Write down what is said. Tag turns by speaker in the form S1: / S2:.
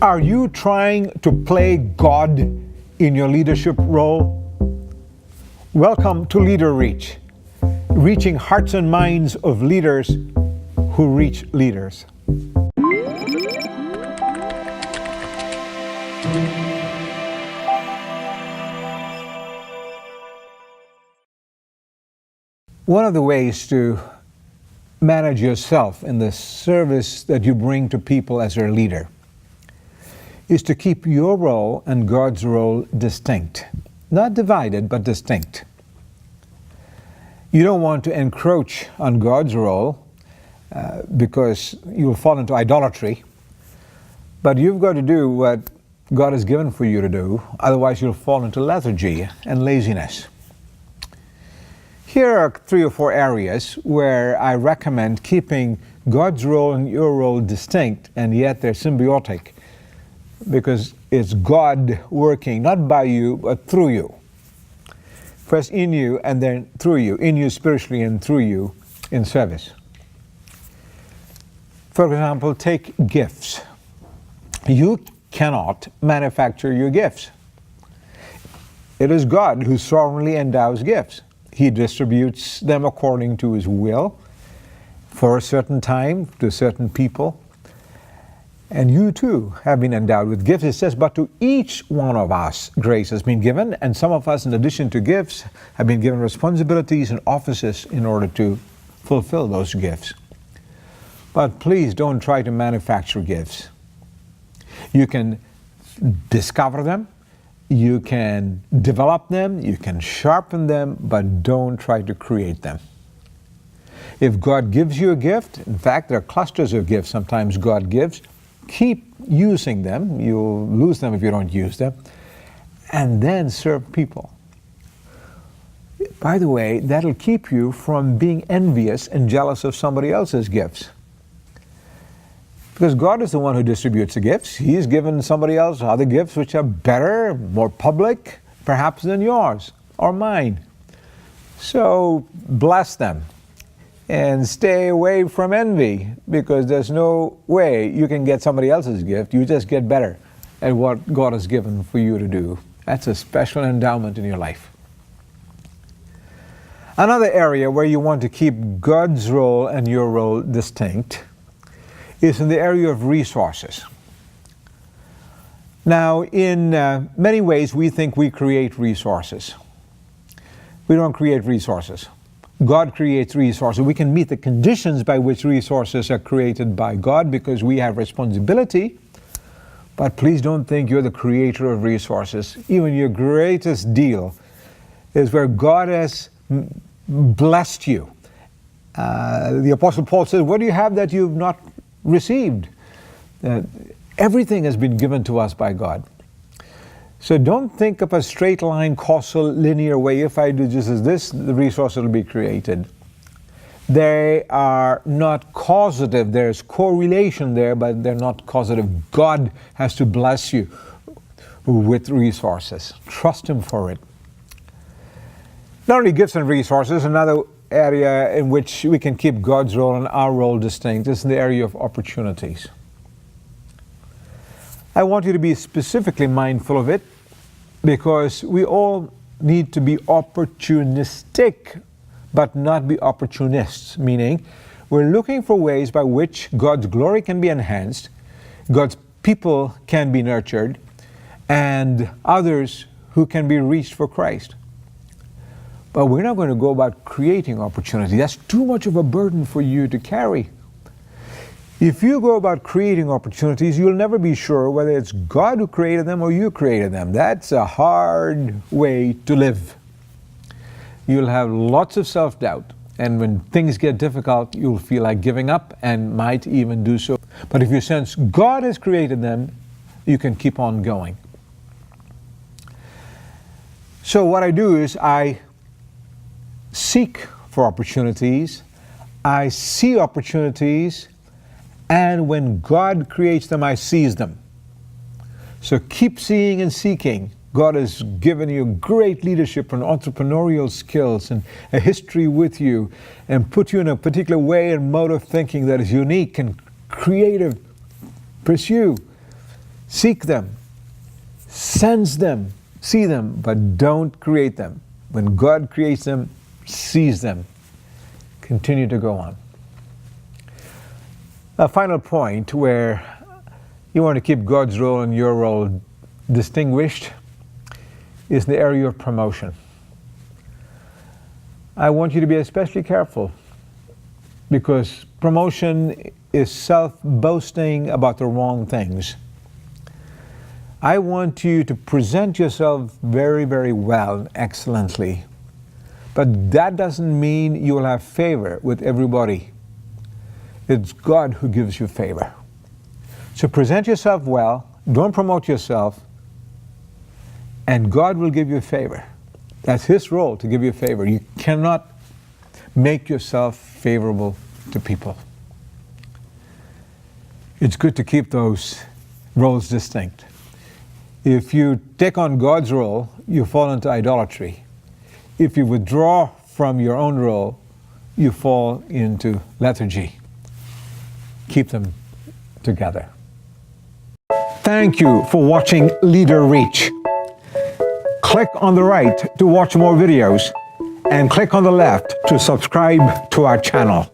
S1: Are you trying to play God in your leadership role? Welcome to Leader Reach, reaching hearts and minds of leaders who reach leaders. One of the ways to manage yourself in the service that you bring to people as your leader is to keep your role and God's role distinct. Not divided, but distinct. You don't want to encroach on God's role because you'll fall into idolatry. But you've got to do what God has given for you to do, otherwise you'll fall into lethargy and laziness. Here are 3 or 4 areas where I recommend keeping God's role and your role distinct, and yet they're symbiotic, because it's God working, not by you, but through you. First in you and then through you, in you spiritually and through you in service. For example, take gifts. You cannot manufacture your gifts. It is God who sovereignly endows gifts. He distributes them according to His will for a certain time to certain people. And you too have been endowed with gifts. It says, but to each one of us grace has been given, and some of us, in addition to gifts, have been given responsibilities and offices in order to fulfill those gifts. But please don't try to manufacture gifts. You can discover them, you can develop them, you can sharpen them, but don't try to create them. If God gives you a gift, in fact, there are clusters of gifts sometimes God gives, keep using them. You'll lose them if you don't use them. And then serve people. By the way, that'll keep you from being envious and jealous of somebody else's gifts. Because God is the one who distributes the gifts. He's given somebody else other gifts which are better, more public, perhaps than yours or mine. So bless them. And stay away from envy, because there's no way you can get somebody else's gift. You just get better at what God has given for you to do. That's a special endowment in your life. Another area where you want to keep God's role and your role distinct is in the area of resources. Now, in many ways, we think we create resources. We don't create resources. God creates resources. We can meet the conditions by which resources are created by God because we have responsibility. But please don't think you're the creator of resources. Even your greatest deal is where God has blessed you. The Apostle Paul says, what do you have that you've not received? Everything has been given to us by God. So don't think of a straight line, causal, linear way. If I do just as this, the resource will be created. They are not causative. There's correlation there, but they're not causative. God has to bless you with resources. Trust Him for it. Not only gifts and resources, another area in which we can keep God's role and our role distinct is in the area of opportunities. I want you to be specifically mindful of it, because we all need to be opportunistic, but not be opportunists, meaning we're looking for ways by which God's glory can be enhanced, God's people can be nurtured, and others who can be reached for Christ. But we're not going to go about creating opportunity. That's too much of a burden for you to carry. If you go about creating opportunities, you'll never be sure whether it's God who created them or you created them. That's a hard way to live. You'll have lots of self-doubt, and when things get difficult, you'll feel like giving up and might even do so. But if you sense God has created them, you can keep on going. So what I do is I seek for opportunities, I see opportunities, and when God creates them, I seize them. So keep seeing and seeking. God has given you great leadership and entrepreneurial skills and a history with you, and put you in a particular way and mode of thinking that is unique and creative. Pursue. Seek them, sense them, see them, but don't create them. When God creates them, sees them. Continue to go on. A final point where you want to keep God's role and your role distinguished is the area of promotion. I want you to be especially careful, because promotion is self-boasting about the wrong things. I want you to present yourself very, very well and excellently, but that doesn't mean you will have favor with everybody. It's God who gives you favor. So present yourself well, don't promote yourself, and God will give you favor. That's His role, to give you favor. You cannot make yourself favorable to people. It's good to keep those roles distinct. If you take on God's role, you fall into idolatry. If you withdraw from your own role, you fall into lethargy. Keep them together. Thank you for watching Leader Reach. Click on the right to watch more videos, and click on the left to subscribe to our channel.